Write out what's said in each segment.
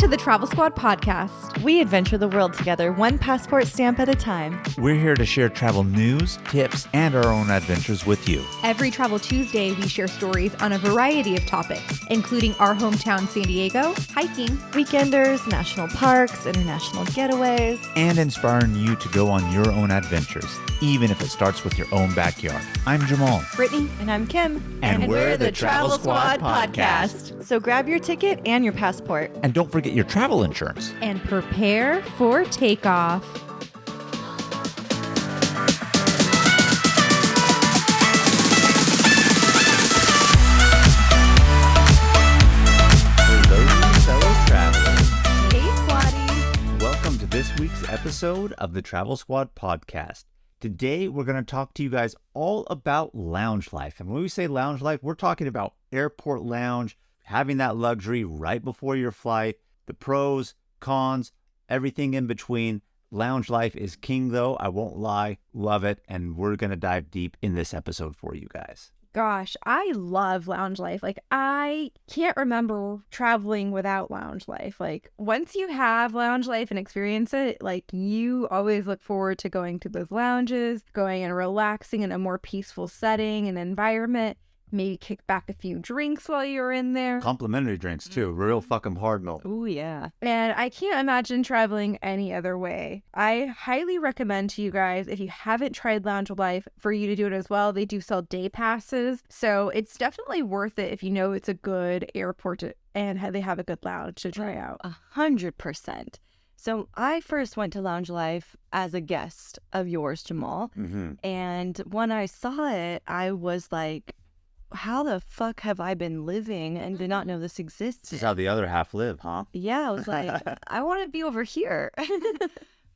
to the Travel Squad podcast. We adventure the world together, one passport stamp at a time. We're here to share travel news, tips, and our own adventures with you. Every Travel Tuesday, we share stories on a variety of topics, including our hometown San Diego, hiking, Weekenders, national parks, international getaways. And inspiring you to go on your own adventures, even if it starts with your own backyard. I'm Jamal. Brittany. And I'm Kim. And we're the Travel Squad podcast. So grab your ticket and your passport. And don't forget your travel insurance. And prepare for takeoff. Fellow travelers. Hey, Squatties. Welcome to this week's episode of the Travel Squad podcast. Today, we're going to talk to you guys all about lounge life. And when we say lounge life, we're talking about airport lounge, having that luxury right before your flight, the pros, cons, everything in between. Lounge life is king, though. I won't lie. Love it. And we're going to dive deep in this episode for you guys. Gosh, I love lounge life. Like, I can't remember traveling without lounge life. Like, once you have lounge life and experience it, like, you always look forward to going to those lounges, going and relaxing in a more peaceful setting and environment. Maybe kick back a few drinks while you're in there. Complimentary drinks, too. Real fucking hard milk. Ooh, yeah. And I can't imagine traveling any other way. I highly recommend to you guys, if you haven't tried Lounge Life, for you to do it as well. They do sell day passes. So it's definitely worth it if you know it's a good airport and they have a good lounge to try out. 100%. So I first went to Lounge Life as a guest of yours, Jamal. Mm-hmm. And when I saw it, I was like, how the fuck have I been living and did not know this existed? This is how the other half live, huh? Yeah, I was like, I want to be over here.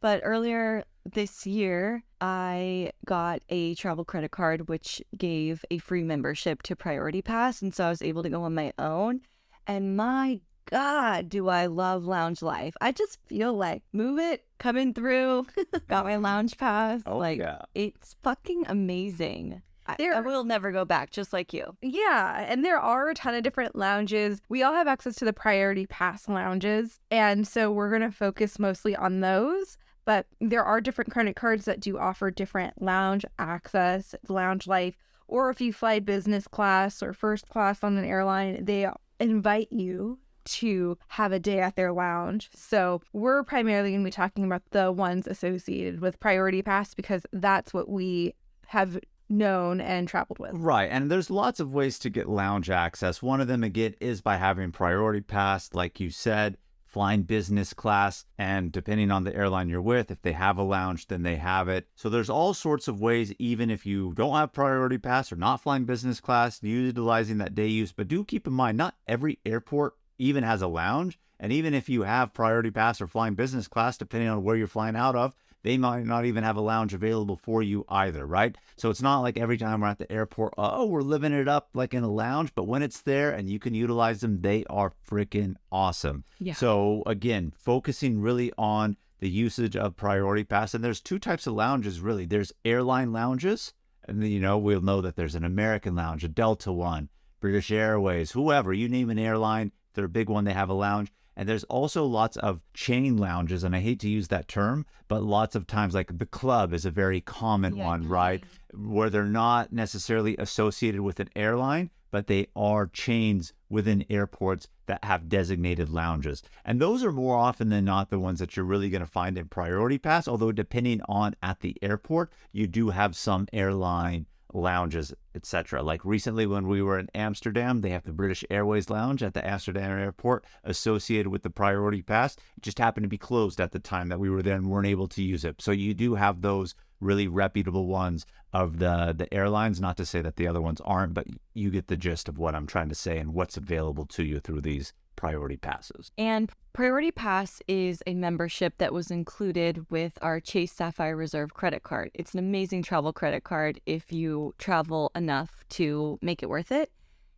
But earlier this year, I got a travel credit card, which gave a free membership to Priority Pass. And so I was able to go on my own. And my God, do I love Lounge Life. I just feel like, move it, coming through, got my Lounge Pass. Oh, like, yeah. It's fucking amazing. I will never go back, just like you. Yeah, and there are a ton of different lounges. We all have access to the Priority Pass lounges, and so we're going to focus mostly on those. But there are different credit cards that do offer different lounge access, lounge life, or if you fly business class or first class on an airline, they invite you to have a day at their lounge. So we're primarily going to be talking about the ones associated with Priority Pass because that's what we have known and traveled with. Right. And there's lots of ways to get lounge access. One of them, again, is by having Priority Pass, like you said, flying business class. And depending on the airline you're with, if they have a lounge, then they have it. So there's all sorts of ways, even if you don't have Priority Pass or not flying business class, utilizing that day use. But do keep in mind, not every airport even has a lounge. And even if you have Priority Pass or flying business class, depending on where you're flying out of, they might not even have a lounge available for you either, right? So it's not like every time we're at the airport, oh, we're living it up like in a lounge. But when it's there and you can utilize them, they are freaking awesome. Yeah. So again, focusing really on the usage of Priority Pass. And there's two types of lounges, really. There's airline lounges. And then, we'll know that there's an American lounge, a Delta one, British Airways, whoever. You name an airline, they're a big one, they have a lounge. And there's also lots of chain lounges, and I hate to use that term, but lots of times, like the Club is a very common one, right? Where they're not necessarily associated with an airline, but they are chains within airports that have designated lounges. And those are more often than not the ones that you're really going to find in Priority Pass, although depending on at the airport, you do have some airline lounges, etc. Like recently when we were in Amsterdam, they have the British Airways lounge at the Amsterdam airport associated with the Priority Pass. It just happened to be closed at the time that we were there and weren't able to use it. So you do have those really reputable ones of the airlines, not to say that the other ones aren't, but you get the gist of what I'm trying to say and what's available to you through these Priority Passes. And Priority Pass is a membership that was included with our Chase Sapphire Reserve credit card. It's an amazing travel credit card if you travel enough to make it worth it.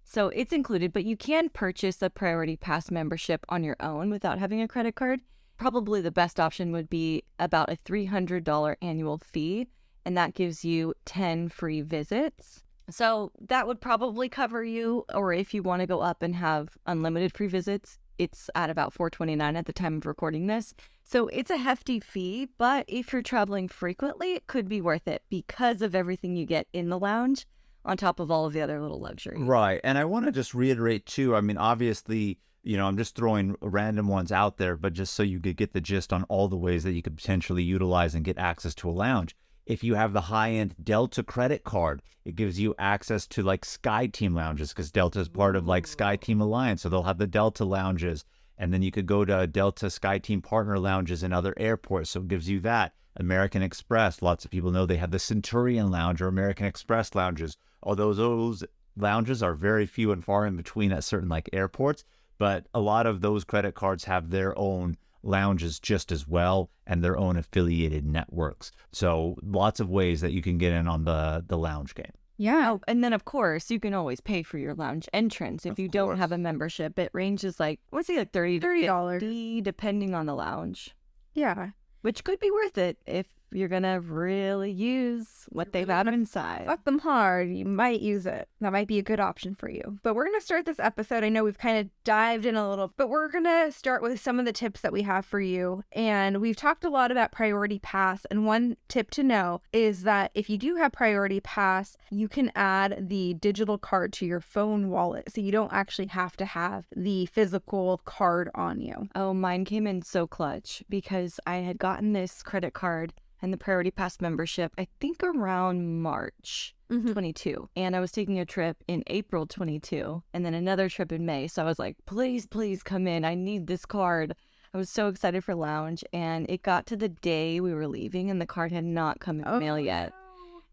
So it's included, but you can purchase a Priority Pass membership on your own without having a credit card. Probably the best option would be about a $300 annual fee, and that gives you 10 free visits. So that would probably cover you, or if you want to go up and have unlimited free visits, It's at about $4.29 at the time of recording this. So it's a hefty fee, but if you're traveling frequently, it could be worth it because of everything you get in the lounge on top of all of the other little luxuries. Right. And I want to just reiterate too, I mean, obviously, I'm just throwing random ones out there, but just so you could get the gist on all the ways that you could potentially utilize and get access to a lounge. If you have the high-end Delta credit card, it gives you access to like SkyTeam lounges because Delta is part of like SkyTeam Alliance. So they'll have the Delta lounges. And then you could go to Delta SkyTeam partner lounges in other airports. So it gives you that. American Express, lots of people know they have the Centurion Lounge or American Express lounges. Although those lounges are very few and far in between at certain like airports, but a lot of those credit cards have their own lounges just as well and their own affiliated networks. So lots of ways that you can get in on the lounge game. Yeah. Oh, and then of course you can always pay for your lounge entrance if you don't have a membership. It ranges like what's it, like $30 to $50 depending on the lounge. Yeah. Which could be worth it if you're gonna really use what they've got inside. Fuck them hard. You might use it. That might be a good option for you. But we're going to start this episode. I know we've kind of dived in a little, but we're going to start with some of the tips that we have for you. And we've talked a lot about Priority Pass. And one tip to know is that if you do have Priority Pass, you can add the digital card to your phone wallet. So you don't actually have to have the physical card on you. Oh, mine came in so clutch because I had gotten this credit card and the Priority Pass membership, I think around March 22. And I was taking a trip in April 22 and then another trip in May. So I was like, please come in. I need this card. I was so excited for lounge. And it got to the day we were leaving and the card had not come in the mail yet.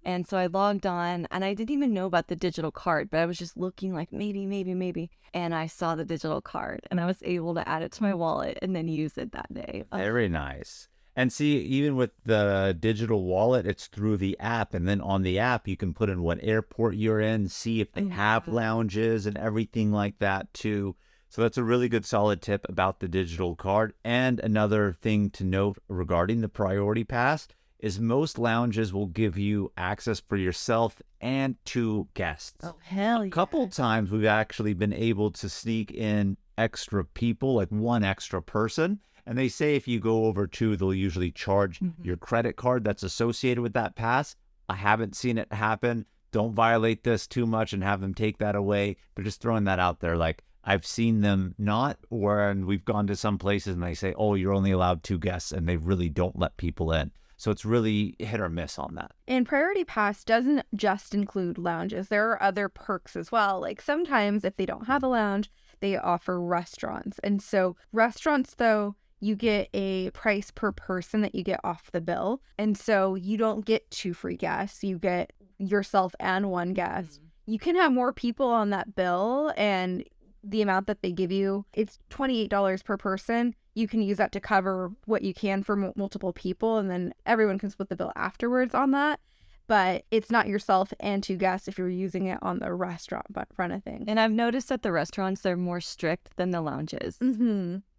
And so I logged on and I didn't even know about the digital card, but I was just looking like maybe. And I saw the digital card and I was able to add it to my wallet and then use it that day. Very nice. And see, even with the digital wallet, it's through the app. And then on the app, you can put in what airport you're in, see if they have lounges and everything like that too. So that's a really good solid tip about the digital card. And another thing to note regarding the Priority Pass is most lounges will give you access for yourself and two guests. Oh, hell yeah. A couple times we've actually been able to sneak in extra people, like one extra person. And they say if you go over two, they'll usually charge your credit card that's associated with that pass. I haven't seen it happen. Don't violate this too much and have them take that away. But just throwing that out there, like I've seen them not, when we've gone to some places and they say, oh, you're only allowed two guests, and they really don't let people in. So it's really hit or miss on that. And Priority Pass doesn't just include lounges. There are other perks as well. Like sometimes if they don't have a lounge, they offer restaurants. And so restaurants, though, you get a price per person that you get off the bill. And so you don't get two free guests. You get yourself and one guest. You can have more people on that bill, and the amount that they give you, it's $28 per person. You can use that to cover what you can for multiple people, and then everyone can split the bill afterwards on that. But it's not yourself and two guests if you're using it on the restaurant front of things. And I've noticed that the restaurants, they're more strict than the lounges.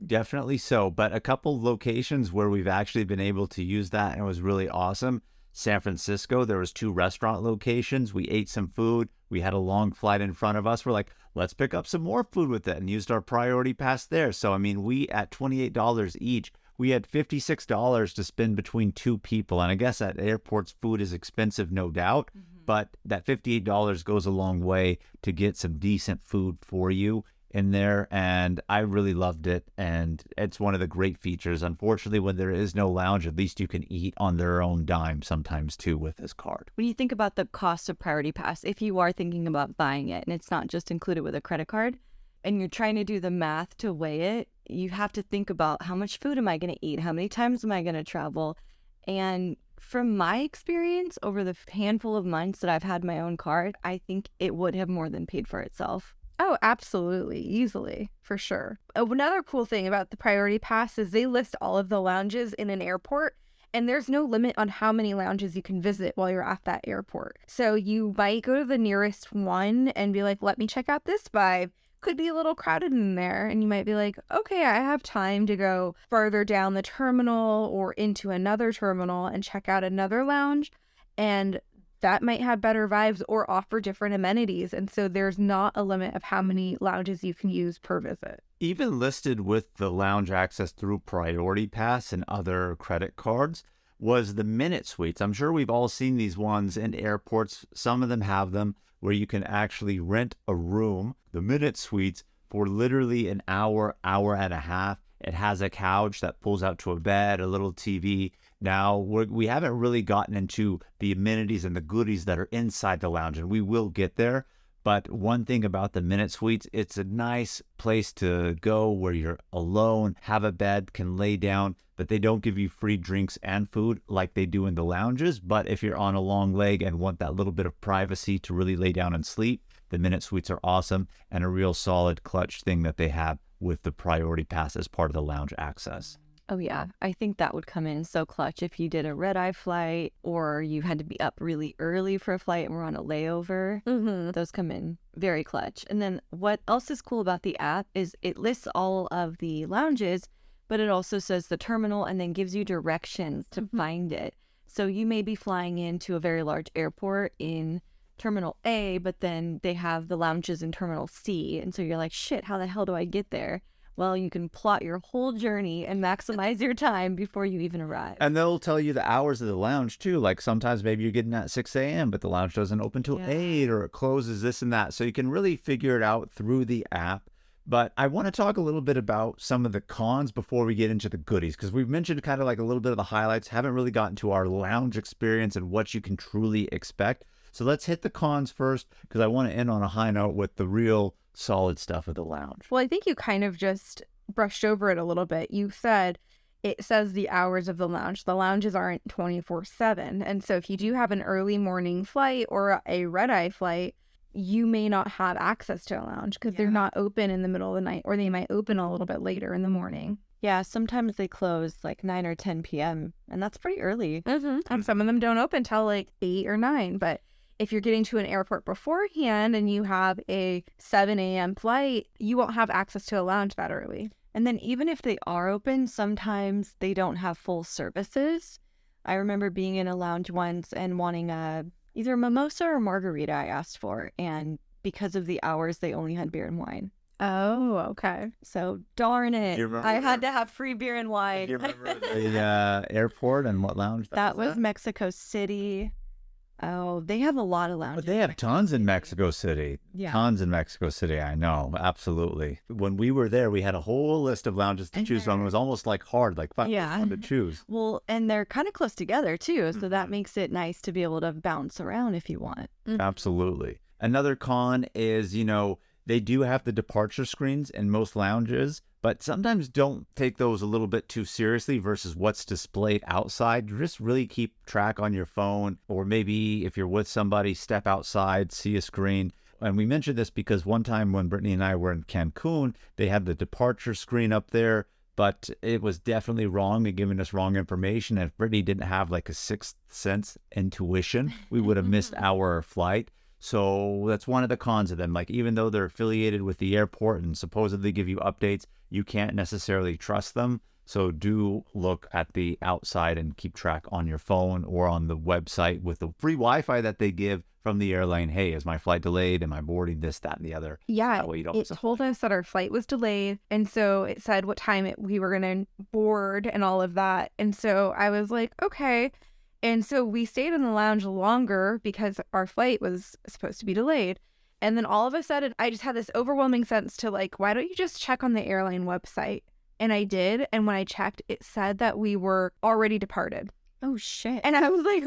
Definitely so. But a couple locations where we've actually been able to use that, and it was really awesome. San Francisco, there was 2 restaurant locations. We ate some food. We had a long flight in front of us. We're like, let's pick up some more food with it, and used our Priority Pass there. So, I mean, we at $28 each, we had $56 to spend between 2 people. And I guess at airports, food is expensive, no doubt. But that $58 goes a long way to get some decent food for you in there. And I really loved it. And it's one of the great features. Unfortunately, when there is no lounge, at least you can eat on their own dime sometimes too with this card. When you think about the cost of Priority Pass, if you are thinking about buying it and it's not just included with a credit card, and you're trying to do the math to weigh it, you have to think about how much food am I going to eat? How many times am I going to travel? And from my experience over the handful of months that I've had my own card, I think it would have more than paid for itself. Oh, absolutely. Easily. For sure. Another cool thing about the Priority Pass is they list all of the lounges in an airport, and there's no limit on how many lounges you can visit while you're at that airport. So you might go to the nearest one and be like, let me check out this vibe. Could be a little crowded in there, and you might be like, okay, I have time to go further down the terminal or into another terminal and check out another lounge, and that might have better vibes or offer different amenities. And so there's not a limit of how many lounges you can use per visit. Even listed with the lounge access through Priority Pass and other credit cards was the Minute Suites. I'm sure we've all seen these ones in airports. Some of them have them where you can actually rent a room, the Minute Suites, for literally an hour, hour and a half. It has a couch that pulls out to a bed, a little TV. Now, we haven't really gotten into the amenities and the goodies that are inside the lounge, and we will get there. But one thing about the Minute Suites, it's a nice place to go where you're alone, have a bed, can lay down, but they don't give you free drinks and food like they do in the lounges. But if you're on a long leg and want that little bit of privacy to really lay down and sleep, the Minute Suites are awesome and a real solid clutch thing that they have with the Priority Pass as part of the lounge access. Oh, yeah. I think that would come in so clutch if you did a red-eye flight or you had to be up really early for a flight and we're on a layover. Mm-hmm. Those come in very clutch. And then what else is cool about the app is it lists all of the lounges, but it also says the terminal and then gives you directions to find it. So you may be flying into a very large airport in Terminal A, but then they have the lounges in Terminal C. And so you're like, shit, how the hell do I get there? Well, you can plot your whole journey and maximize your time before you even arrive. And they'll tell you the hours of the lounge too. Like sometimes maybe you're getting at 6 a.m., but the lounge doesn't open till 8 or it closes this and that. So you can really figure it out through the app. But I want to talk a little bit about some of the cons before we get into the goodies, because we've mentioned kind of like a little bit of the highlights, haven't really gotten to our lounge experience and what you can truly expect. So let's hit the cons first, because I want to end on a high note with the real solid stuff of the lounge. Well, I think you kind of just brushed over it a little bit. You said it says the hours of the lounge. The lounges aren't 24/7. And so if you do have an early morning flight or a red-eye flight, you may not have access to a lounge because they're not open in the middle of the night, or they might open a little bit later in the morning. Yeah, sometimes they close like 9 or 10 p.m. and that's pretty early. Mm-hmm. And some of them don't open till like 8 or 9. But if you're getting to an airport beforehand and you have a 7 a.m. flight, you won't have access to a lounge that early. And then even if they are open, sometimes they don't have full services. I remember being in a lounge once and wanting either a mimosa or margarita I asked for. And because of the hours, they only had beer and wine. Oh, okay. So darn it. You remember I had to have free beer and wine. Do you remember the airport and what lounge That was Mexico City. Oh, they have a lot of lounges. But they have tons in Mexico City. Yeah. Tons in Mexico City, I know. Absolutely. When we were there, we had a whole list of lounges to choose from. It was almost like hard, like fun to choose. Well, and they're kind of close together too. So that makes it nice to be able to bounce around if you want. Absolutely. Another con is, they do have the departure screens in most lounges, but sometimes don't take those a little bit too seriously versus what's displayed outside. Just really keep track on your phone, or maybe if you're with somebody, step outside, see a screen. And we mentioned this because one time when Brittany and I were in Cancun, they had the departure screen up there, but it was definitely wrong and giving us wrong information. And if Brittany didn't have like a sixth sense intuition, we would have missed our flight. So that's one of the cons of them. Like, even though they're affiliated with the airport and supposedly give you updates, you can't necessarily trust them. So do look at the outside and keep track on your phone or on the website with the free Wi-Fi that they give from the airline. Hey, is my flight delayed? Am I boarding this, that, and the other? Yeah, That way you don't it told us that our flight was delayed. And so it said what time we were going to board and all of that. And so I was like, okay. And so we stayed in the lounge longer because our flight was supposed to be delayed. And then all of a sudden, I just had this overwhelming sense to like, why don't you just check on the airline website? And I did. And when I checked, it said that we were already departed. Oh, shit. And I was like,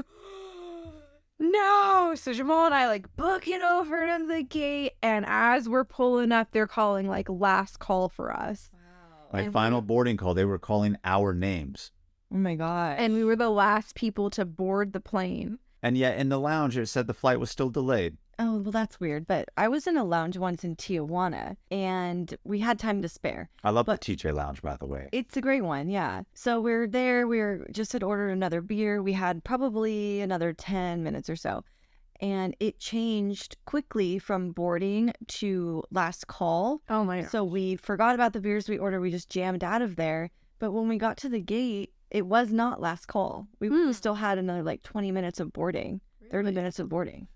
no. So Jamal and I like booking over to the gate. And as we're pulling up, they're calling like last call for us. Wow. My final boarding call, they were calling our names. Oh, my God. And we were the last people to board the plane. And yet in the lounge, it said the flight was still delayed. Oh, well, that's weird. But I was in a lounge once in Tijuana, and we had time to spare. I love the TJ Lounge, by the way. It's a great one, yeah. So we're there. Just had ordered another beer. We had probably another 10 minutes or so. And it changed quickly from boarding to last call. Oh, my God. So we forgot about the beers we ordered. We just jammed out of there. But when we got to the gate, it was not last call. We still had another like 20 minutes of boarding, 30 minutes of boarding.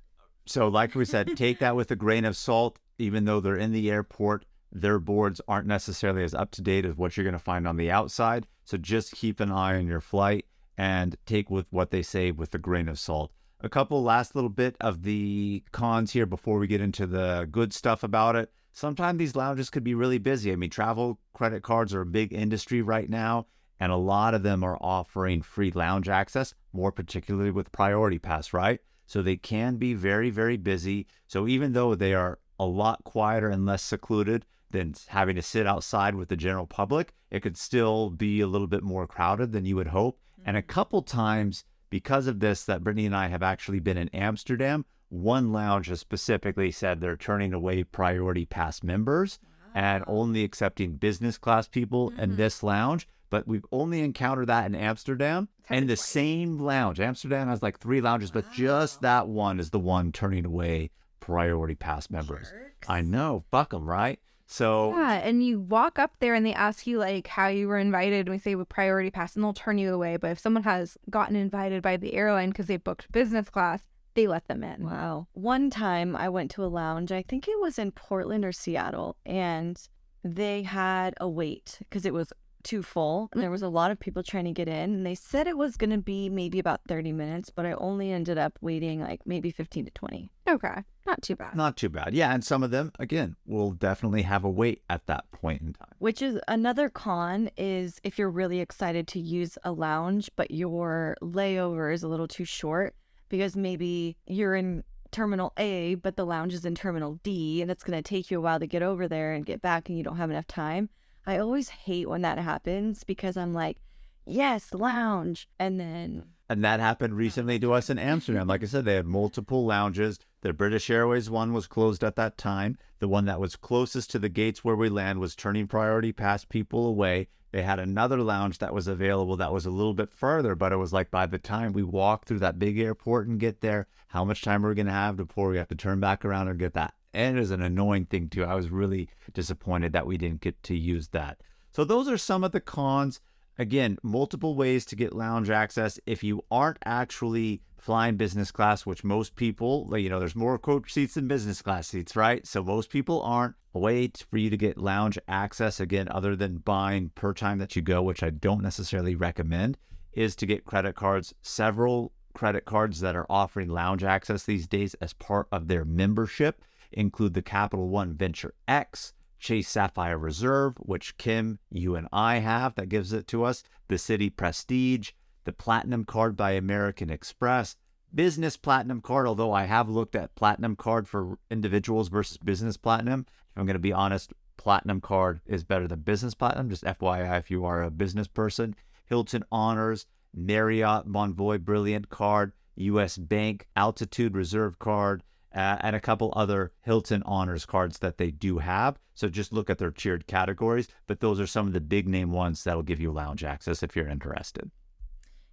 So like we said, take that with a grain of salt. Even though they're in the airport, their boards aren't necessarily as up to date as what you're going to find on the outside. So just keep an eye on your flight and take with what they say with a grain of salt. A couple last little bit of the cons here before we get into the good stuff about it. Sometimes these lounges could be really busy. I mean, travel credit cards are a big industry right now, and a lot of them are offering free lounge access, more particularly with Priority Pass, right? So they can be very, very busy. So even though they are a lot quieter and less secluded than having to sit outside with the general public, it could still be a little bit more crowded than you would hope. And a couple times, because of this, that Brittany and I have actually been in Amsterdam, one lounge has specifically said they're turning away Priority Pass members and only accepting business class people in this lounge. But we've only encountered that in Amsterdam. And the same lounge, Amsterdam has like 3 lounges, but just that one is the one turning away Priority Pass members. Jerks. I know, fuck them, right? So Yeah, and you walk up there and they ask you like how you were invited, and we say with Priority Pass, and they'll turn you away. But if someone has gotten invited by the airline because they booked business class, they let them in. Wow. One time I went to a lounge, I think it was in Portland or Seattle, and they had a wait because it was too full. There was a lot of people trying to get in, and they said it was going to be maybe about 30 minutes, but I only ended up waiting like maybe 15 to 20. Okay, not too bad. not too bad. Yeah, and some of them, again, will definitely have a wait at that point in time. Which is another con is if you're really excited to use a lounge, but your layover is a little too short because maybe you're in Terminal A, but the lounge is in Terminal D, and it's going to take you a while to get over there and get back, and you don't have enough time. I always hate when that happens because I'm like, yes, lounge. And then And that happened recently to us in Amsterdam. Like I said, they had multiple lounges. The British Airways one was closed at that time. The one that was closest to the gates where we land was turning Priority Pass people away. They had another lounge that was available that was a little bit further, but it was like by the time we walk through that big airport and get there, how much time are we going to have before we have to turn back around and get that? And it is an annoying thing too. I was really disappointed that we didn't get to use that. So those are some of the cons. Again, multiple ways to get lounge access. If you aren't actually flying business class, which most people, there's more coach seats than business class seats, right? So most people aren't. A way for you to get lounge access, again, other than buying per time that you go, which I don't necessarily recommend, is to get credit cards. Several credit cards that are offering lounge access these days as part of their membership include the Capital One Venture X, Chase Sapphire Reserve, which Kim, you and I have, that gives it to us, the Citi Prestige, the Platinum Card by American Express, Business Platinum Card, although I have looked at Platinum Card for individuals versus Business Platinum. If I'm going to be honest, Platinum Card is better than Business Platinum, just FYI if you are a business person. Hilton Honors, Marriott Bonvoy Brilliant Card, U.S. Bank Altitude Reserve Card, and a couple other Hilton Honors cards that they do have. So just look at their tiered categories, but those are some of the big name ones that'll give you lounge access if you're interested.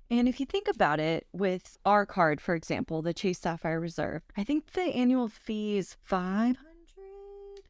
And if you think about it, with our card, for example, the Chase Sapphire Reserve, I think the annual fee is $500.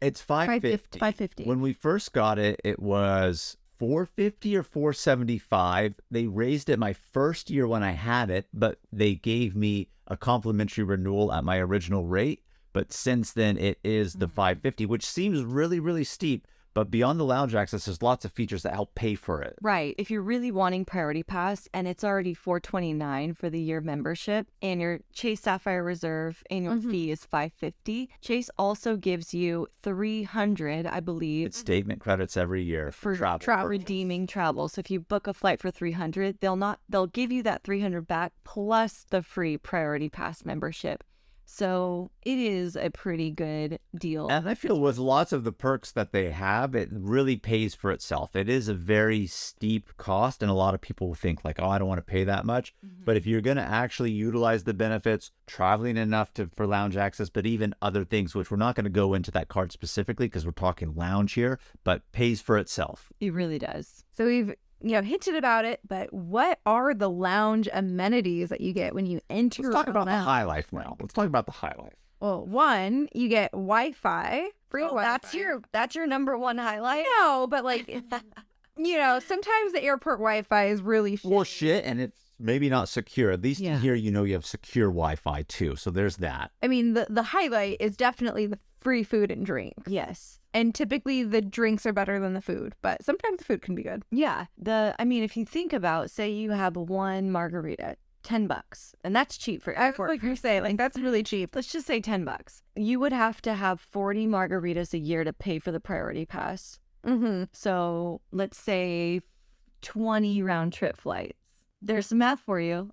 It's $550. $550. When we first got it, it was $450 or $475. They raised it my first year when I had it, but they gave me a complimentary renewal at my original rate. But since then, it is the $550, which seems really, really steep. But beyond the lounge access, there's lots of features that help pay for it. Right. If you're really wanting Priority Pass and it's already $429 for the year membership and your Chase Sapphire Reserve annual fee is $550, Chase also gives you $300, I believe, It's statement credits every year for travel. redeeming travel. So if you book a flight for $300, they'll give you that $300 back plus the free Priority Pass membership. So it is a pretty good deal. And I feel with lots of the perks that they have, it really pays for itself. It is a very steep cost, and a lot of people think like, oh, I don't want to pay that much. But if you're going to actually utilize the benefits, traveling enough for lounge access, but even other things, which we're not going to go into that card specifically because we're talking lounge here, but pays for itself. It really does. So we've hinted about it, but what are the lounge amenities that you get when you enter? Let's talk about the lounge? high life now. Let's talk about the high life. Well, one, you get Wi-Fi, free Wi-Fi. That's your number one highlight. No, but like, sometimes the airport Wi-Fi is really shit. Well, shit, and it's maybe not secure. At least Yeah. here, you know, you have secure Wi-Fi too. So there's that. I mean, the highlight is definitely the free food and drinks. Yes. And typically the drinks are better than the food, but sometimes the food can be good. Yeah. I mean, if you think about, say you have one margarita, $10, and that's cheap for I was like you say, like that's really cheap. let's just say $10. You would have to have 40 margaritas a year to pay for the priority pass. Mm-hmm. So let's say 20 round trip flights. There's some math for you.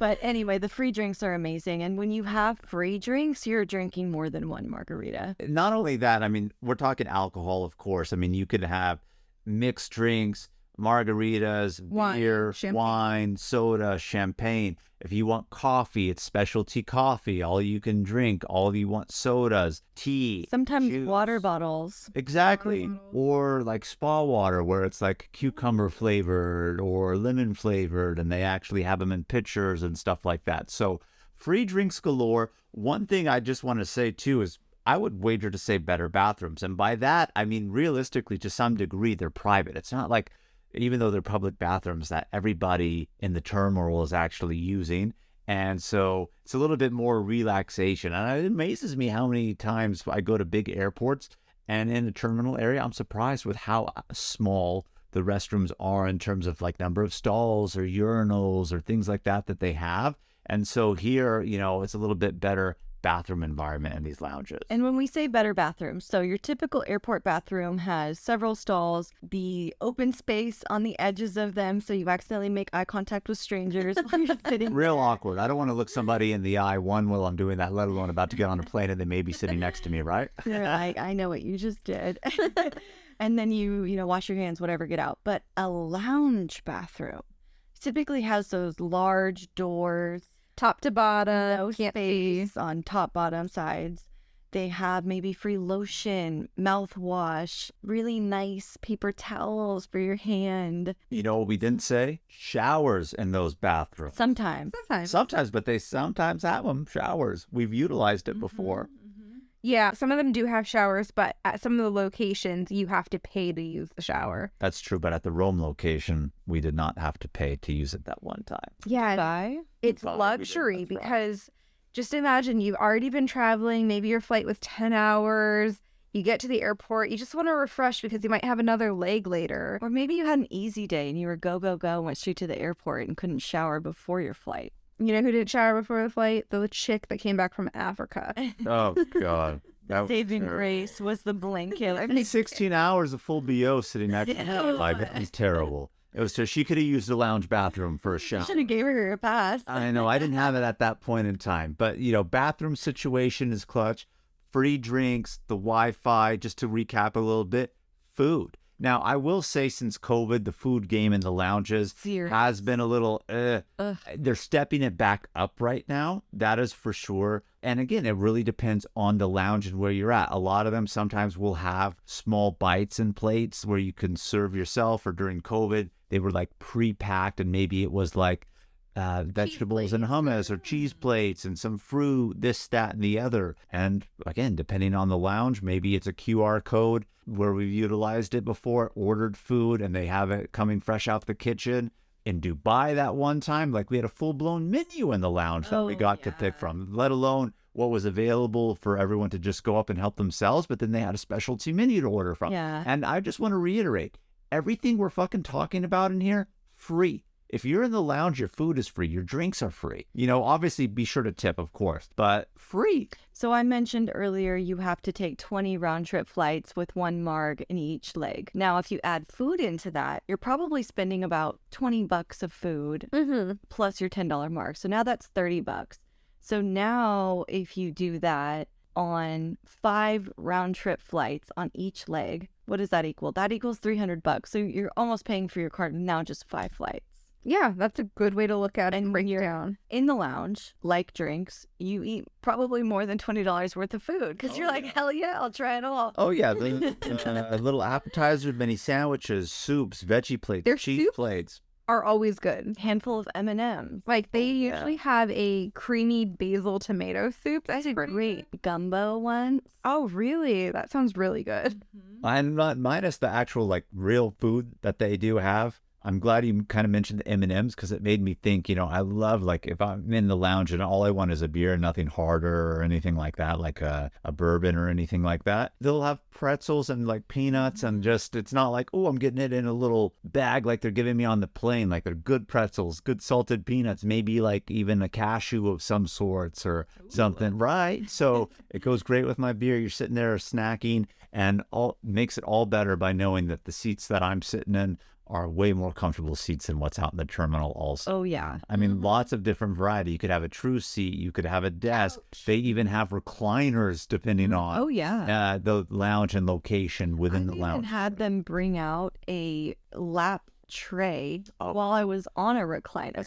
But anyway, the free drinks are amazing. And when you have free drinks, you're drinking more than one margarita. Not only that, I mean, we're talking alcohol, of course. I mean, you could have mixed drinks, margaritas, Wine, beer, champagne. wine, soda, champagne. If you want coffee, it's specialty coffee. All you can drink. All you want sodas, tea. Sometimes juice. water bottles. Exactly. Water bottles. Or like spa water where it's like cucumber flavored or lemon flavored and they actually have them in pitchers and stuff like that. So free drinks galore. One thing I just want to say too is I would wager to say better bathrooms. And by that, I mean, realistically, to some degree, they're private. It's not like, even though they're public bathrooms, that everybody in the terminal is actually using. And so it's a little bit more relaxation. And it amazes me how many times I go to big airports and in the terminal area, I'm surprised with how small the restrooms are in terms of like number of stalls or urinals or things like that they have. And so here, you know, it's a little bit better bathroom environment in these lounges. And when we say better bathrooms, so your typical airport bathroom has several stalls, the open space on the edges of them, so you accidentally make eye contact with strangers while you're sitting. Real awkward. I don't want to look somebody in the eye, one, while I'm doing that, let alone about to get on a plane and they may be sitting next to me, right? They're like, I know what you just did. And then you wash your hands, whatever, get out. But a lounge bathroom typically has those large doors, Top to bottom, no can't see. space on top, bottom, sides. They have maybe free lotion, mouthwash, really nice paper towels for your hand. You know what we didn't say? Showers in those bathrooms. Sometimes. Sometimes, but they sometimes have them, showers. We've utilized it before. Yeah, some of them do have showers, but at some of the locations, you have to pay to use the shower. That's true, but at the Rome location, we did not have to pay to use it that one time. Yeah, Bye. it's Fine, we did, luxury that's right. because just imagine you've already been traveling. Maybe your flight was 10 hours. You get to the airport. You just want to refresh because you might have another leg later. Or maybe you had an easy day and you were go, went straight to the airport and couldn't shower before your flight. You know who didn't shower before the flight? The chick that came back from Africa. Oh, God. That was Saving terrible. grace was the blanket. 16 hours of full BO sitting next to me. Like, it was terrible. It was just, she could have used the lounge bathroom for a shower. Should have gave her a pass. I know. I didn't have it at that point in time. But, you know, bathroom situation is clutch. Free drinks, the Wi-Fi, just to recap a little bit, food. Now, I will say since COVID, the food game in the lounges Serious. has been a little, Ugh. they're stepping it back up right now. That is for sure. And again, it really depends on the lounge and where you're at. A lot of them sometimes will have small bites and plates where you can serve yourself, or during COVID, they were like pre-packed and maybe it was like vegetables and hummus or cheese plates and some fruit, this, that, and the other. And again, depending on the lounge, maybe it's a QR code where we've utilized it before, ordered food, and they have it coming fresh out the kitchen. In Dubai that one time, like we had a full-blown menu in the lounge that we got to pick from, let alone what was available for everyone to just go up and help themselves, but then they had a specialty menu to order from. Yeah. And I just want to reiterate, everything we're fucking talking about in here, free. If you're in the lounge, your food is free. Your drinks are free. You know, obviously be sure to tip, of course, but free. So I mentioned earlier you have to take 20 round trip flights with one marg in each leg. Now, if you add food into that, you're probably spending about $20 of food plus your $10 mark. So now that's $30. So now if you do that on 5 round trip flights on each leg, what does that equal? That equals $300. So you're almost paying for your card now just 5 flights. Yeah, that's a good way to look at it and And break it you're- down. In the lounge, like drinks, you eat probably more than $20 worth of food because you're like, hell yeah, I'll try it all. Oh, yeah. The little appetizers, mini sandwiches, soups, veggie plates, Their cheese soups? plates. Are always good. Handful of M&Ms. Like they yeah. usually have a creamy basil tomato soup. That's pretty Great good. gumbo ones. Oh, really? That sounds really good. And not minus the actual like real food that they do have. I'm glad you kind of mentioned the M&Ms because it made me think, I love like if I'm in the lounge and all I want is a beer, nothing harder or anything like that, like a bourbon or anything like that. They'll have pretzels and like peanuts and just, it's not like, oh, I'm getting it in a little bag like they're giving me on the plane. Like they're good pretzels, good salted peanuts, maybe like even a cashew of some sorts or something, right? So it goes great with my beer. You're sitting there snacking and makes it all better by knowing that the seats that I'm sitting in are way more comfortable seats than what's out in the terminal also. Oh, yeah. I mean, lots of different variety. You could have a true seat. You could have a desk. They even have recliners depending on the lounge and location within the lounge. I even had them bring out a lap tray while I was on a recliner.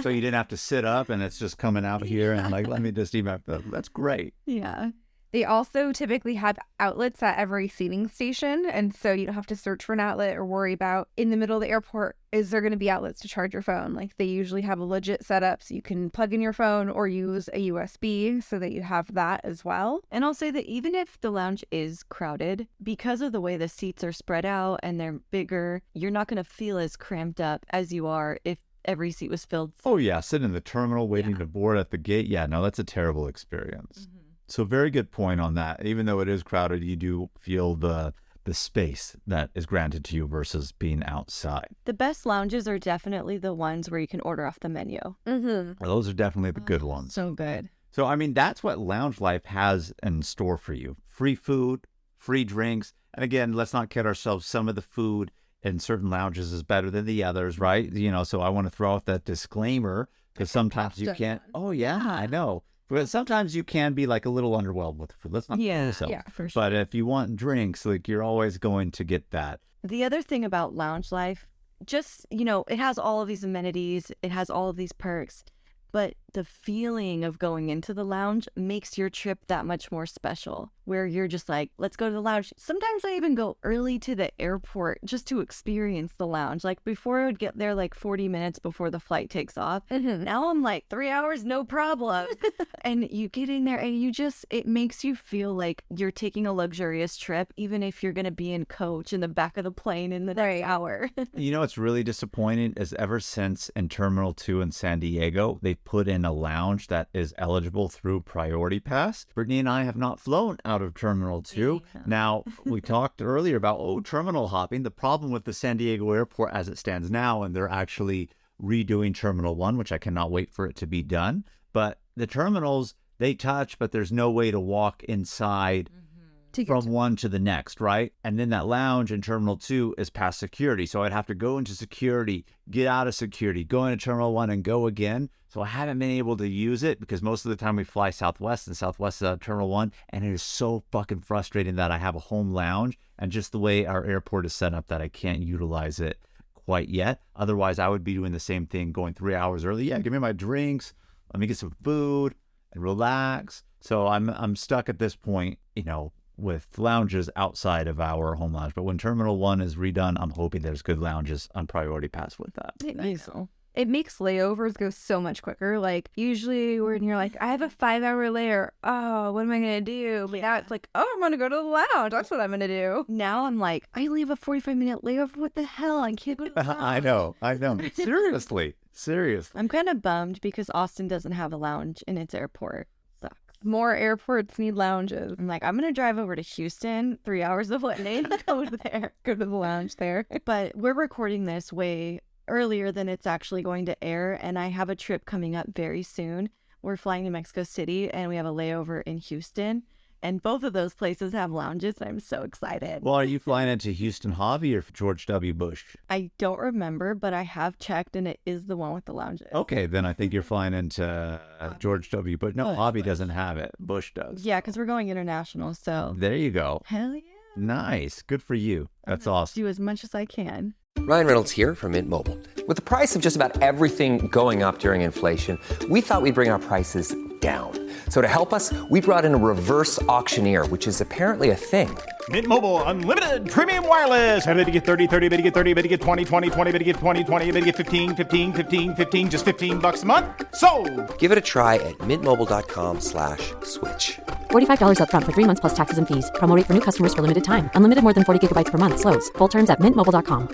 So you didn't have to sit up and it's just coming out here and like, let me just eat my food. That's great. Yeah. They also typically have outlets at every seating station, and so you don't have to search for an outlet or worry about in the middle of the airport, is there going to be outlets to charge your phone? Like they usually have a legit setup so you can plug in your phone or use a USB so that you have that as well. And I'll say that even if the lounge is crowded, because of the way the seats are spread out and they're bigger, you're not going to feel as cramped up as you are if every seat was filled. Oh, yeah. Sitting in the terminal waiting to board at the gate. Yeah, no, that's a terrible experience. So very good point on that. Even though it is crowded, you do feel the space that is granted to you versus being outside. The best lounges are definitely the ones where you can order off the menu. Well, those are definitely the good ones. So good. So, I mean, that's what lounge life has in store for you. Free food, free drinks. And again, let's not kid ourselves. Some of the food in certain lounges is better than the others, right? So I want to throw out that disclaimer because sometimes you can't. Oh, yeah, I know. But sometimes you can be like a little underwhelmed with the food. Let's not kid yourself. Yeah, for sure. But if you want drinks, like you're always going to get that. The other thing about lounge life, just, it has all of these amenities. It has all of these perks. But the feeling of going into the lounge makes your trip that much more special, where you're just like, let's go to the lounge. Sometimes I even go early to the airport just to experience the lounge. Like before I would get there like 40 minutes before the flight takes off. Now I'm like 3 hours, no problem. And you get in there and it makes you feel like you're taking a luxurious trip, even if you're going to be in coach in the back of the plane in the next hour. What's really disappointing is ever since in Terminal 2 in San Diego, they put in a lounge that is eligible through Priority Pass. Brittany and I have not flown out of Terminal 2. Yeah. Now, we talked earlier about, terminal hopping. The problem with the San Diego airport as it stands now, and they're actually redoing Terminal 1, which I cannot wait for it to be done. But the terminals, they touch, but there's no way to walk inside from one to the next, right? And then that lounge in Terminal 2 is past security. So I'd have to go into security, get out of security, go into Terminal 1 and go again. So I haven't been able to use it because most of the time we fly Southwest and Southwest is out of Terminal 1. And it is so fucking frustrating that I have a home lounge and just the way our airport is set up that I can't utilize it quite yet. Otherwise, I would be doing the same thing, going 3 hours early. Yeah, give me my drinks. Let me get some food and relax. So I'm stuck at this point, with lounges outside of our home lounge. But when Terminal 1 is redone, I'm hoping there's good lounges on Priority Pass with that. It makes layovers go so much quicker. Like usually when you're like, I have a 5-hour layer. Oh, what am I going to do? But now it's like, I'm going to go to the lounge. That's what I'm going to do. Now I'm like, I leave a 45-minute layover. What the hell? I can't go to the lounge. I know. Seriously. I'm kind of bummed because Austin doesn't have a lounge in its airport. More airports need lounges. I'm like, I'm going to drive over to Houston, 3 hours away, and go to the lounge there. But we're recording this way earlier than it's actually going to air, and I have a trip coming up very soon. We're flying to Mexico City, and we have a layover in Houston. And both of those places have lounges. I'm so excited. Well, are you flying into Houston Hobby or George W. Bush? I don't remember, but I have checked, and it is the one with the lounges. Okay, then I think you're flying into George W. Bush. No, Hobby doesn't have it. Bush does. Yeah, because we're going international, so. There you go. Hell yeah. Nice. Good for you. That's awesome. Do as much as I can. Ryan Reynolds here from Mint Mobile. With the price of just about everything going up during inflation, we thought we'd bring our prices down. So to help us, we brought in a reverse auctioneer, which is apparently a thing. Mint Mobile Unlimited Premium Wireless. How to get 30, 30, bit to get 30, bit to get 20, 20, 20, bit to get 20, 20, bit to get 15, 15, 15, 15, just $15 a month? Sold! Give it a try at mintmobile.com/switch. $45 up front for 3 months plus taxes and fees. Promo rate for new customers for limited time. Unlimited more than 40 gigabytes per month. Slows full terms at mintmobile.com.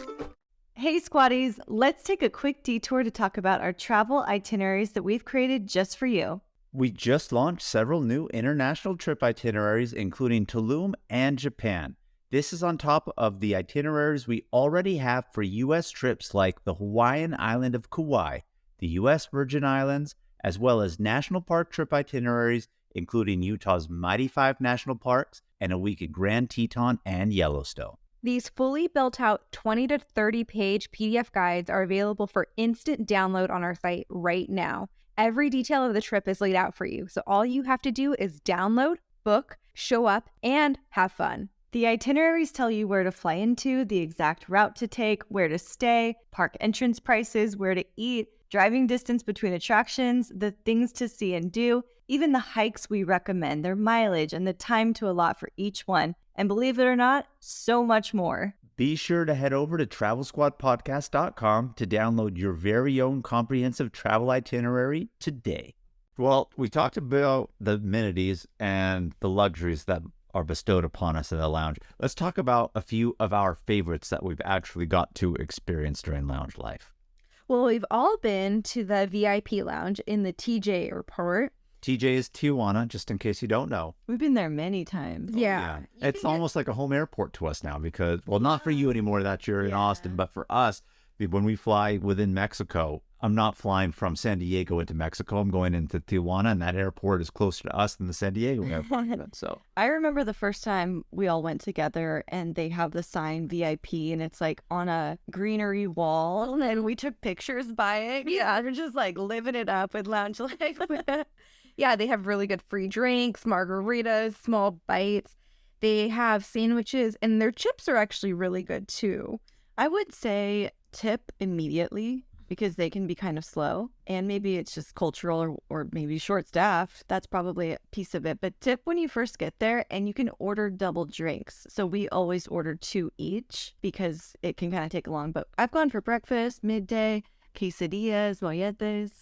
Hey, squatties, let's take a quick detour to talk about our travel itineraries that we've created just for you. We just launched several new international trip itineraries, including Tulum and Japan. This is on top of the itineraries we already have for U.S. trips like the Hawaiian island of Kauai, the U.S. Virgin Islands, as well as national park trip itineraries, including Utah's Mighty Five National Parks and a week at Grand Teton and Yellowstone. These fully built out 20 to 30 page PDF guides are available for instant download on our site right now. Every detail of the trip is laid out for you, so all you have to do is download, book, show up, and have fun. The itineraries tell you where to fly into, the exact route to take, where to stay, park entrance prices, where to eat, driving distance between attractions, the things to see and do, even the hikes we recommend, their mileage, and the time to allot for each one. And believe it or not, so much more. Be sure to head over to TravelSquadPodcast.com to download your very own comprehensive travel itinerary today. Well, we talked about the amenities and the luxuries that are bestowed upon us in the lounge. Let's talk about a few of our favorites that we've actually got to experience during lounge life. Well, we've all been to the VIP lounge in the TJ airport. TJ is Tijuana, just in case you don't know. We've been there many times. Yeah. It's almost like a home airport to us now because, well, not for you anymore that you're in Austin, but for us, when we fly within Mexico, I'm not flying from San Diego into Mexico. I'm going into Tijuana, and that airport is closer to us than the San Diego airport. So I remember the first time we all went together and they have the sign VIP and it's like on a greenery wall and we took pictures by it. Yeah, they're just like living it up with lounge life. Yeah, they have really good free drinks, margaritas, small bites. They have sandwiches, and their chips are actually really good too. I would say tip immediately because they can be kind of slow and maybe it's just cultural or maybe short staffed. That's probably a piece of it. But tip when you first get there and you can order double drinks. So we always order 2 each because it can kind of take long. But I've gone for breakfast, midday, quesadillas, molletes.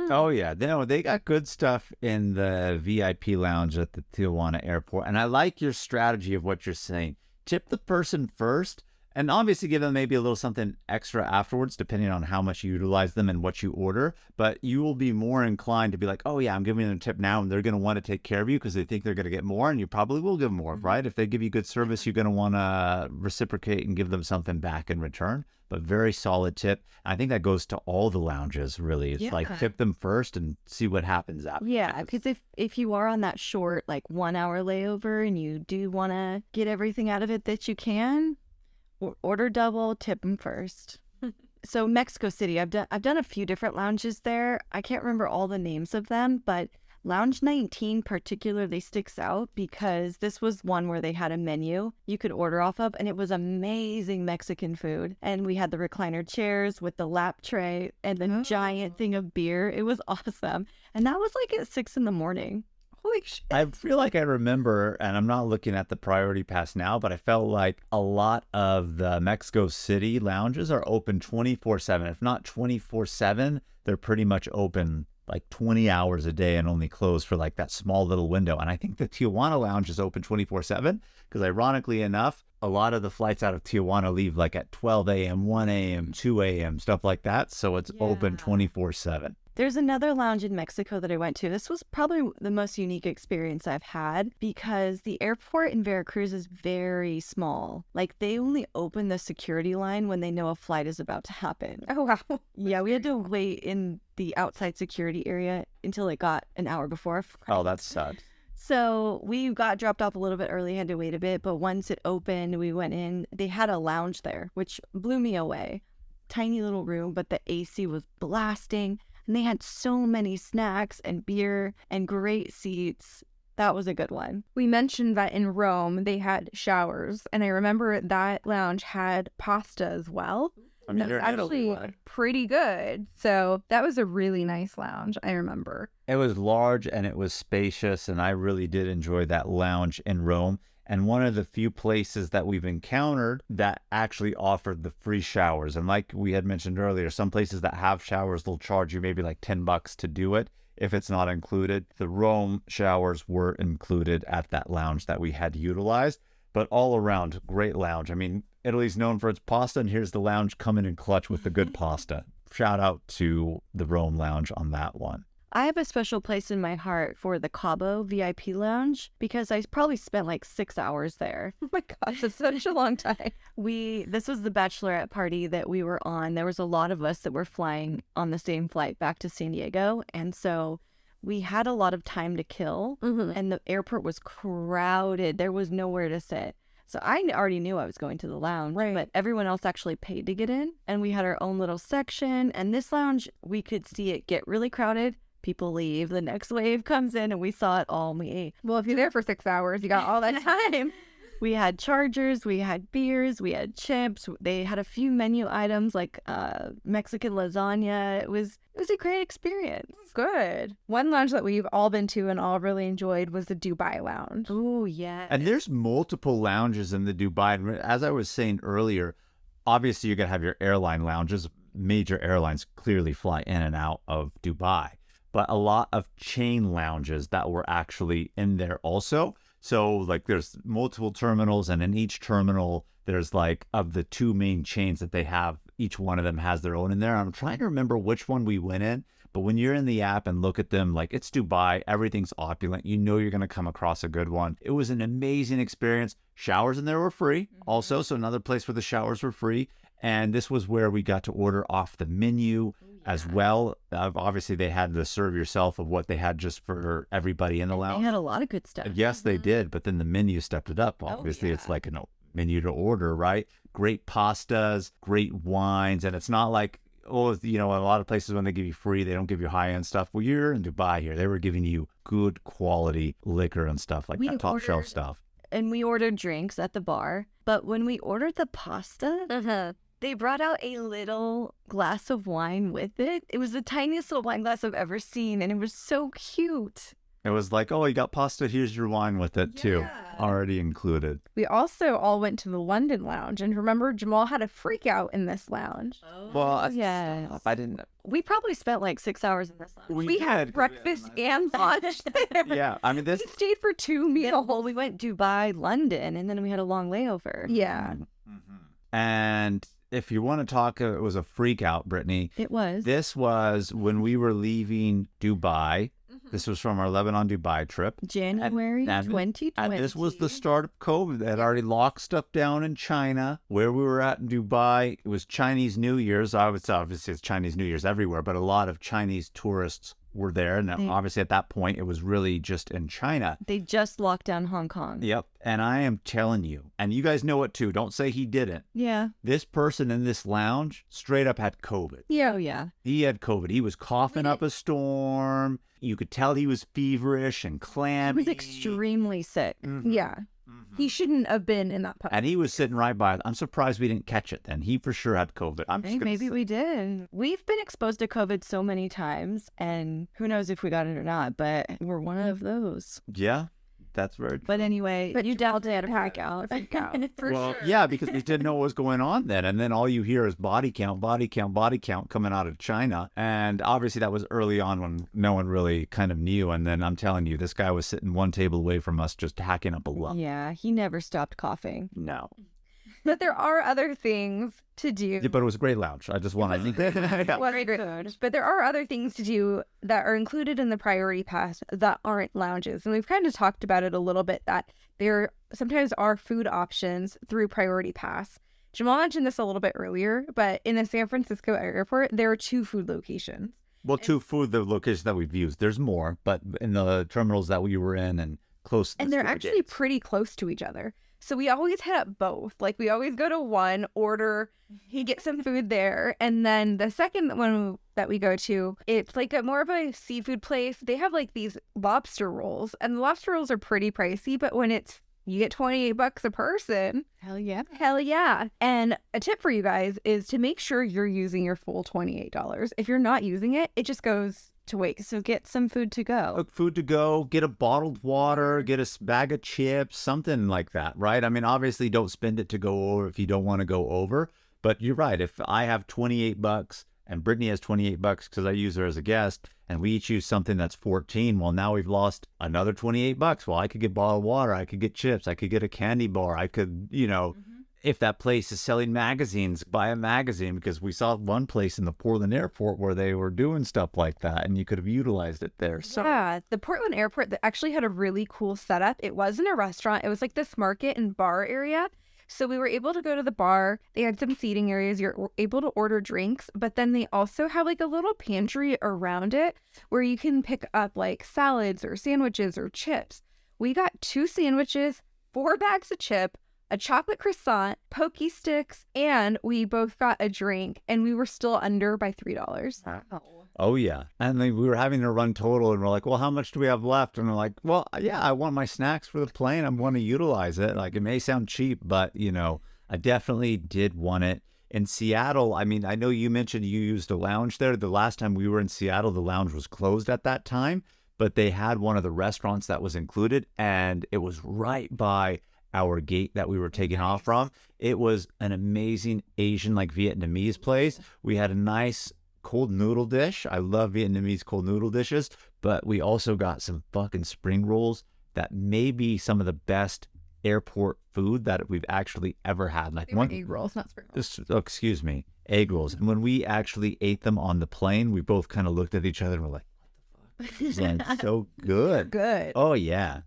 Oh, yeah. They got good stuff in the VIP lounge at the Tijuana airport. And I like your strategy of what you're saying. Tip the person first and obviously give them maybe a little something extra afterwards, depending on how much you utilize them and what you order. But you will be more inclined to be like, oh, yeah, I'm giving them a tip now. And they're going to want to take care of you because they think they're going to get more. And you probably will give them more, right? If they give you good service, you're going to want to reciprocate and give them something back in return. But very solid tip. I think that goes to all the lounges, really. It's like tip them first and see what happens after. Yeah, because if you are on that short, like 1 hour layover and you do want to get everything out of it that you can, order double, tip them first. So Mexico City, I've done a few different lounges there. I can't remember all the names of them, but Lounge 19 particularly sticks out because this was one where they had a menu you could order off of, and it was amazing Mexican food. And we had the recliner chairs with the lap tray and the giant thing of beer. It was awesome. And that was like at 6 a.m. Holy shit. I feel like I remember, and I'm not looking at the priority pass now, but I felt like a lot of the Mexico City lounges are open 24/7. If not 24/7, they're pretty much open like 20 hours a day and only close for like that small little window. And I think the Tijuana lounge is open 24/7 because ironically enough, a lot of the flights out of Tijuana leave like at 12 a.m., 1 a.m., 2 a.m., stuff like that. So it's open 24/7. There's another lounge in Mexico that I went to. This was probably the most unique experience I've had because the airport in Veracruz is very small. Like they only open the security line when they know a flight is about to happen. Oh, wow. Yeah, we had to wait in the outside security area until it got an hour before our flight. Oh, that sucks. So we got dropped off a little bit early, had to wait a bit, but once it opened, we went in. They had a lounge there, which blew me away. Tiny little room, but the AC was blasting. And they had so many snacks and beer and great seats. That was a good one. We mentioned that in Rome, they had showers. And I remember that lounge had pasta as well. I mean, That was actually pretty good. So that was a really nice lounge, I remember. It was large and it was spacious, and I really did enjoy that lounge in Rome. And one of the few places that we've encountered that actually offered the free showers. And like we had mentioned earlier, some places that have showers, they'll charge you maybe like $10 to do it if it's not included. The Rome showers were included at that lounge that we had utilized. But all around, great lounge. I mean, Italy's known for its pasta, and here's the lounge coming in clutch with the good pasta. Shout out to the Rome Lounge on that one. I have a special place in my heart for the Cabo VIP Lounge because I probably spent like 6 hours there. Oh my gosh, it's such a long time. This was the bachelorette party that we were on. There was a lot of us that were flying on the same flight back to San Diego. And so we had a lot of time to kill and the airport was crowded. There was nowhere to sit. So I already knew I was going to the lounge, but everyone else actually paid to get in. And we had our own little section. And this lounge, we could see it get really crowded. People leave. The next wave comes in and we saw it all. And we ate. Well, if you're there for 6 hours, you got all that time. We had chargers, we had beers, we had chips. They had a few menu items like Mexican lasagna. It was a great experience. Good. One lounge that we've all been to and all really enjoyed was the Dubai Lounge. Oh, yeah. And there's multiple lounges in the Dubai. And as I was saying earlier, obviously you're going to have your airline lounges. Major airlines clearly fly in and out of Dubai. But a lot of chain lounges that were actually in there also. So like there's multiple terminals, and in each terminal there's like of the two main chains that they have, each one of them has their own in there. I'm trying to remember which one we went in, but when you're in the app and look at them, like it's Dubai, everything's opulent. You know you're going to come across a good one. It was an amazing experience. Showers in there were free also, so another place where the showers were free. And this was where we got to order off the menu as well. Obviously, they had the serve yourself of what they had just for everybody in the lounge. They had a lot of good stuff. Yes, they did. But then the menu stepped it up. Obviously, it's like a menu to order, right? Great pastas, great wines. And it's not like, oh, you know, a lot of places when they give you free, they don't give you high-end stuff. Well, you're in Dubai here. They were giving you good quality liquor and stuff like that, top shelf stuff. And we ordered drinks at the bar. But when we ordered the pasta, they brought out a little glass of wine with it. It was the tiniest little wine glass I've ever seen, and it was so cute. It was like, oh, you got pasta, here's your wine with it too, already included. We also all went to the London Lounge, and remember, Jamal had a freak out in this lounge. Well, Yeah. I didn't. We probably spent like 6 hours in this lounge. We had breakfast and lunch there. Yeah, I mean, this. We stayed for 2 meals. Well, we went Dubai, London, and then we had a long layover. Yeah. And if you want to talk, it was a freak out, Brittany. It was. This was when we were leaving Dubai. This was from our Lebanon Dubai trip. January 2020. And this was the start of COVID. They had already locked stuff down in China. Where we were at in Dubai, it was Chinese New Year's. Obviously, it's Chinese New Year's everywhere, but a lot of Chinese tourists were there. And obviously, at that point, it was really just in China. They just locked down Hong Kong. Yep. And I am telling you, and you guys know it too. Don't say he didn't. Yeah. This person in this lounge straight up had COVID. Yeah. Oh, yeah. He had COVID. He was coughing up a storm. You could tell he was feverish and He clammy. was extremely sick. Yeah. He shouldn't have been in that pub. And he was sitting right by it. I'm surprised we didn't catch it then. He for sure had COVID. Hey, maybe we did. We've been exposed to COVID so many times, and who knows if we got it or not, but we're one of those. Yeah, that's very true. But anyway, But you Jamal definitely had a freak out. freak out. For Well, sure. yeah, because we didn't know what was going on then. And then all you hear is body count, body count, body count coming out of China. And obviously that was early on when no one really kind of knew. And then I'm telling you, this guy was sitting one table away from us just hacking up a lung. Yeah, he never stopped coughing. No. But there are other things to do. Yeah, but it was a great lounge. I just want to... Was great. But there are other things to do that are included in the priority pass that aren't lounges. And we've kind of talked about it a little bit, that there sometimes are food options through priority pass. Jamal mentioned this a little bit earlier, but in the San Francisco airport, there are 2 food locations. Well, two food, the locations that we've used. There's more, but in the terminals that we were in and close to the And they're super actually gates. pretty close to each other. So we always hit up both. Like, we always go to one, order, he gets some food there. And then the second one that we go to, it's like more of a seafood place. They have like these lobster rolls, and the lobster rolls are pretty pricey, but when you get $28 a person. Hell yeah. Hell yeah. And a tip for you guys is to make sure you're using your full $28. If you're not using it, it just goes to waste. So get some food to go. Cook food to go, get a bottled water, get a bag of chips, something like that, right? I mean, obviously don't spend it to go over if you don't want to go over, but you're right. If I have $28 and Brittany has $28 because I use her as a guest, and we each use something that's 14, well, now we've lost another $28. Well, I could get bottled water, I could get chips, I could get a candy bar, I could, if that place is selling magazines, buy a magazine, because we saw one place in the Portland airport where they were doing stuff like that and you could have utilized it there. So Yeah, the Portland airport that actually had a really cool setup. It wasn't a restaurant. It was like this market and bar area. So we were able to go to the bar. They had some seating areas. You're able to order drinks, but then they also have like a little pantry around it where you can pick up like salads or sandwiches or chips. We got 2 sandwiches, 4 bags of chip, a chocolate croissant, pokey sticks, and we both got a drink, and we were still under by $3. oh yeah. And then we were having to run total and we're like, well, how much do we have left? And we're like, well, yeah, I want my snacks for the plane. I want to utilize it. Like, it may sound cheap, but I definitely did want it. In Seattle, I mean, I know you mentioned you used a lounge there. The last time we were in Seattle, the lounge was closed at that time, but they had one of the restaurants that was included, and it was right by our gate that we were taking off from. It was an amazing Asian, like Vietnamese place. We had a nice cold noodle dish. I love Vietnamese cold noodle dishes, but we also got some fucking spring rolls that may be some of the best airport food that we've actually ever had. Like Egg rolls, not spring rolls. Excuse me, egg rolls. And when we actually ate them on the plane, we both kind of looked at each other and were like, what the fuck? This is so good. Good. Oh, yeah.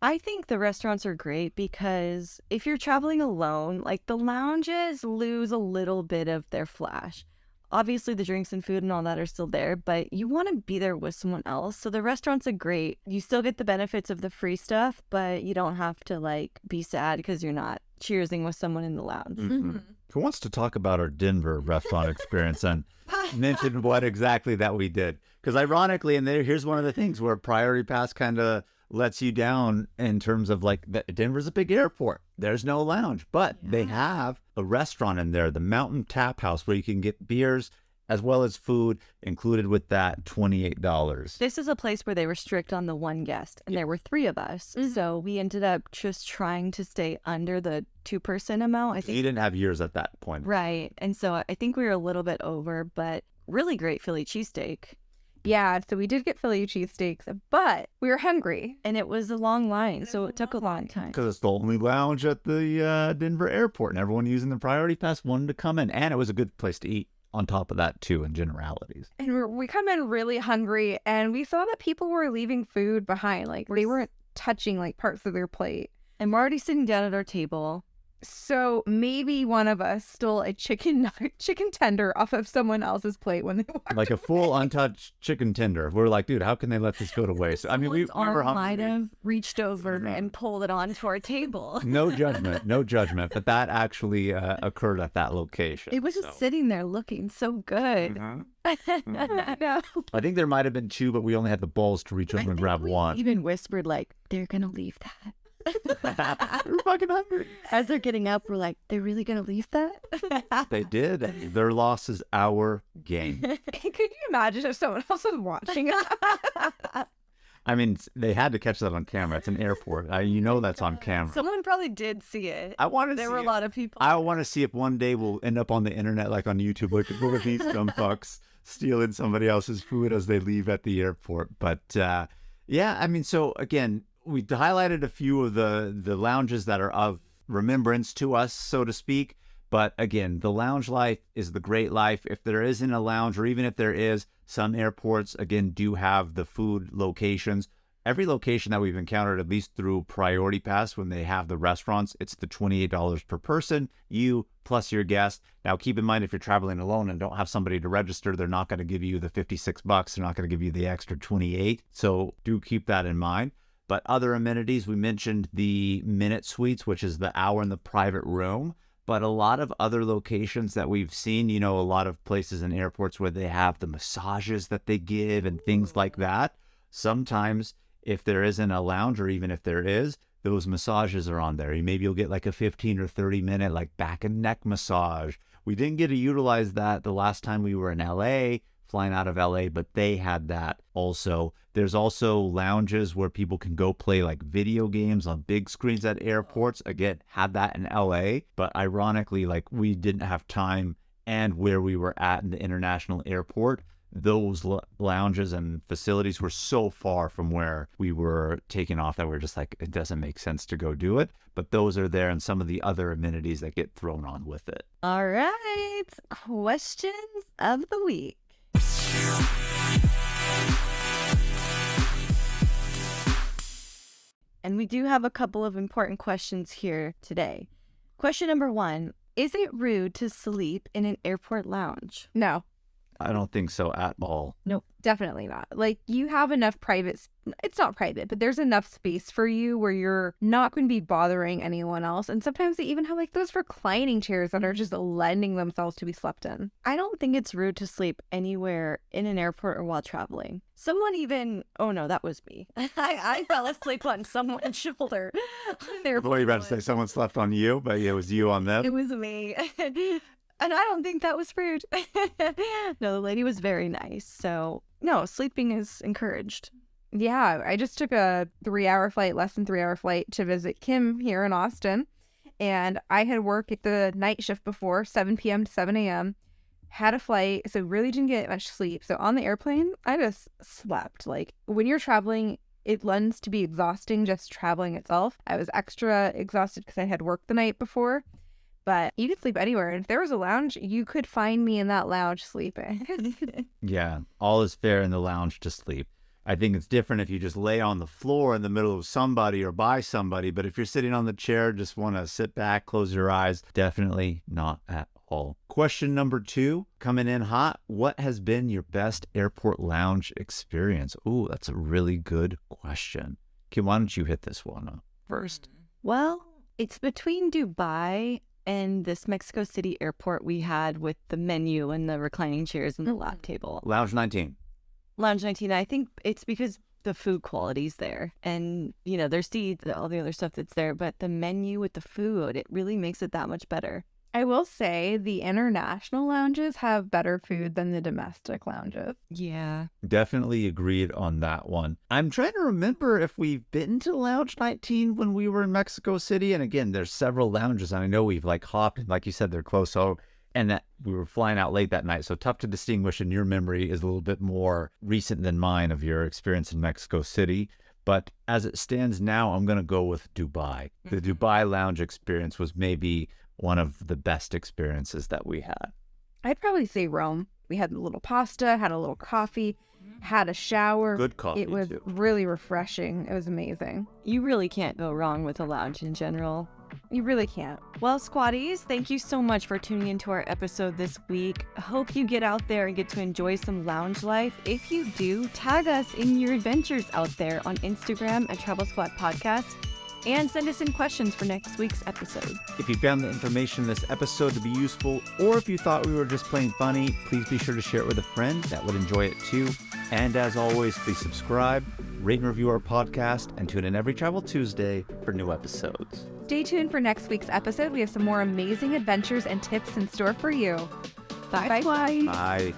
I think the restaurants are great because if you're traveling alone, like the lounges lose a little bit of their flash. Obviously, the drinks and food and all that are still there, but you want to be there with someone else. So the restaurants are great. You still get the benefits of the free stuff, but you don't have to like be sad because you're not cheersing with someone in the lounge. Mm-hmm. Who wants to talk about our Denver restaurant experience and mention what exactly that we did? Because ironically, and here's one of the things where Priority Pass kind of lets you down in terms of like Denver's a big airport. There's no lounge, but they have a restaurant in there, the Mountain Tap House, where you can get beers as well as food included with that $28. This is a place where they were strict on the one guest, and there were 3 of us. So we ended up just trying to stay under the 2-person amount. I think You didn't have yours at that point. right. And so I think we were a little bit over, but really great Philly cheesesteak. Yeah, so we did get Philly cheesesteaks, but we were hungry. And it was a long line, so it took a long time. Because it's the only lounge at the Denver airport, and everyone using the Priority Pass wanted to come in. And it was a good place to eat on top of that, too, in generalities. And we come in really hungry, and we saw that people were leaving food behind. Like, they weren't touching, like, parts of their plate. And we're already sitting down at our table. So maybe one of us stole a chicken tender off of someone else's plate when they walked. Like a full untouched chicken tender. We're like, dude, how can they let this go to waste? I mean, we were might hungry. have reached over and pulled it onto our table. No judgment. But that actually occurred at that location. It was just sitting there looking so good. No. I think there might have been 2, but we only had the balls to reach over and grab one. Even whispered like, they're going to leave that. We're fucking hungry. As they're getting up, we're like, they're really going to leave that? They did. Their loss is our gain. Could you imagine if someone else was watching us? I mean, they had to catch that on camera. It's an airport. That's on camera. Someone probably did see it. I want to There see were a it. lot of people. I want to see if one day we'll end up on the internet, like on YouTube, like look at these dumb fucks stealing somebody else's food as they leave at the airport. But yeah, I mean, so again, we highlighted a few of the lounges that are of remembrance to us, so to speak. But again, the lounge life is the great life. If there isn't a lounge, or even if there is, some airports, again, do have the food locations. Every location that we've encountered, at least through Priority Pass, when they have the restaurants, it's the $28 per person, you plus your guest. Now, keep in mind, if you're traveling alone and don't have somebody to register, they're not going to give you the $56. They're not going to give you the extra $28. So do keep that in mind. But other amenities, we mentioned the Minute Suites, which is the hour in the private room. But a lot of other locations that we've seen, a lot of places in airports where they have the massages that they give and things like that. Sometimes if there isn't a lounge, or even if there is, those massages are on there. Maybe you'll get like a 15 or 30 minute like back and neck massage. We didn't get to utilize that the last time we were in LA, flying out of LA, but they had that also. There's also lounges where people can go play like video games on big screens at airports. Again, had that in LA, but ironically, like we didn't have time, and where we were at in the international airport, those lounges and facilities were so far from where we were taking off that we're just like, it doesn't make sense to go do it. But those are there and some of the other amenities that get thrown on with it. All right. Questions of the week. And we do have a couple of important questions here today. Question number 1, is it rude to sleep in an airport lounge? No, I don't think so at all. nope, definitely not. Like, you have enough it's not private, but there's enough space for you where you're not going to be bothering anyone else. And sometimes they even have like those reclining chairs that are just lending themselves to be slept in. I don't think it's rude to sleep anywhere in an airport or while traveling. Someone even, oh no, that was me. I fell asleep on someone's shoulder. Well, you're about to say someone slept on you, but it was you on them. It was me. And I don't think that was rude. No, the lady was very nice. So, no, sleeping is encouraged. Yeah, I just took a 3-hour flight, less than 3-hour flight to visit Kim here in Austin. And I had worked at the night shift before, 7 p.m. to 7 a.m. Had a flight, so really didn't get much sleep. So on the airplane, I just slept. Like, when you're traveling, it lends to be exhausting just traveling itself. I was extra exhausted because I had worked the night before. But you could sleep anywhere. And if there was a lounge, you could find me in that lounge sleeping. Yeah, all is fair in the lounge to sleep. I think it's different if you just lay on the floor in the middle of somebody or by somebody. But if you're sitting on the chair, just want to sit back, close your eyes, definitely not at all. Question number 2, coming in hot. What has been your best airport lounge experience? Ooh, that's a really good question. Kim, why don't you hit this one up first? Well, it's between Dubai and this Mexico City airport we had with the menu and the reclining chairs and the lap table. Lounge 19. Lounge 19, I think it's because the food quality's there. And, you know, there's all the other stuff that's there. But the menu with the food, it really makes it that much better. I will say the international lounges have better food than the domestic lounges. Yeah. Definitely agreed on that one. I'm trying to remember if we've been to Lounge 19 when we were in Mexico City. And again, there's several lounges. And I know we've like hopped, like you said, they're close. So, and that we were flying out late that night. So tough to distinguish. And your memory is a little bit more recent than mine of your experience in Mexico City. But as it stands now, I'm going to go with Dubai. The Dubai lounge experience was maybe one of the best experiences that we had. I'd probably say Rome. We had a little pasta, had a little coffee, had a shower. Good coffee, It was too. really refreshing. It was amazing. You really can't go wrong with a lounge in general. You really can't. Well, squatties, thank you so much for tuning into our episode this week. Hope you get out there and get to enjoy some lounge life. If you do, tag us in your adventures out there on Instagram at Travel Squad Podcast and send us in questions for next week's episode. If you found the information in this episode to be useful, or if you thought we were just playing funny, please be sure to share it with a friend that would enjoy it too. And as always, please subscribe, rate and review our podcast, and tune in every Travel Tuesday for new episodes. Stay tuned for next week's episode. We have some more amazing adventures and tips in store for you. Bye. Bye.